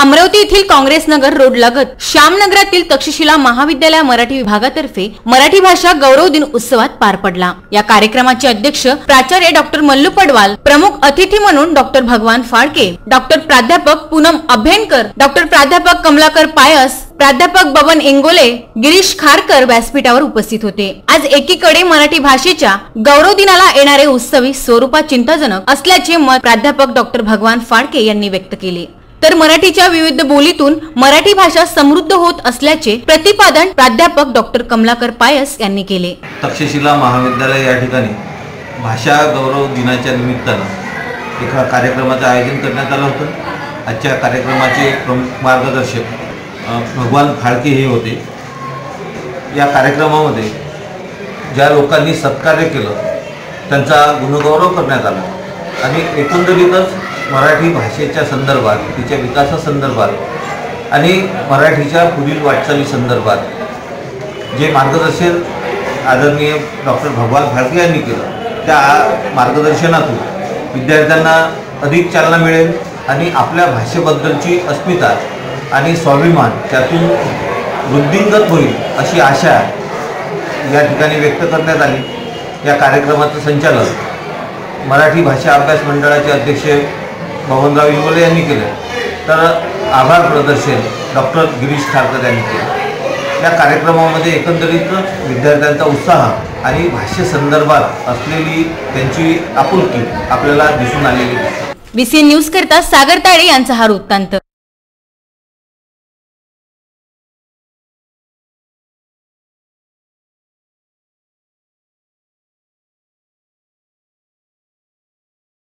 अमरावती येथील काँग्रेस नगर रोड लगत श्यामनगरातील तक्षशिला महाविद्यालय मराठी विभागातर्फे मराठी भाषा गौरव दिन उत्सवात पार पडला। या कार्यक्रमाचे अध्यक्ष प्राचार्य डॉक्टर मल्लू पडवाल, प्रमुख अतिथी म्हणून डॉक्टर भगवान फाळके, डॉक्टर प्राध्यापक पूनम अभ्यंकर, डॉक्टर प्राध्यापक कमलाकर पायस, प्राध्यापक बबन इंगोले, गिरीश खारकर व्यासपीठावर उपस्थित होते। आज एकीकडे मराठी भाषेच्या गौरव दिनाला येणारे उत्सवी स्वरूपात चिंताजनक असल्याचे मत प्राध्यापक डॉक्टर भगवान फाळके यांनी व्यक्त केले, तर मराठीच्या विविध बोलीतून मराठी भाषा समृद्ध होत असल्याचे प्रतिपादन प्राध्यापक डॉक्टर कमलाकर पायस यांनी केले। तक्षशिला महाविद्यालय या ठिकाणी भाषा गौरव दिनाच्या निमित्तानं एका कार्यक्रमाचं आयोजन करण्यात आलं होतं। आजच्या कार्यक्रमाचे प्रमुख मार्गदर्शक भगवान फाळके हे होते। या कार्यक्रमामध्ये ज्या लोकांनी सत्कार्य केलं त्यांचा गुणगौरव करण्यात आला आणि एकंदरीतच मराठी भाषेच्या संदर्भात, तिच्या विकासासंदर्भात आणि मराठीच्या पुढील वाटचाली संदर्भात जे मार्गदर्शन आदरणीय डॉक्टर भगवान फाळके यांनी केलं, त्या मार्गदर्शनातून विद्यार्थ्यांना अधिक चालना मिळेल आणि आपल्या भाषेबद्दलची अस्मिता आणि स्वाभिमान त्यातून वृद्धिंगत होईल अशी आशा या ठिकाणी व्यक्त करण्यात आली। या कार्यक्रमाचं संचालन मराठी भाषा अभ्यास मंडळाचे अध्यक्ष बबनराव इंगोले यांनी केले, तर आभार प्रदर्शन डॉक्टर गिरीश खारकर यांनी केले। या कार्यक्रमामध्ये एकंदरीत विद्यार्थ्यांचा उत्साह आणि भाषेसंदर्भात असलेली त्यांची आपुलकी आपल्याला दिसून आलेली आहे। VCN न्यूज करता सागर ताडे यांचा हा वृत्तांत।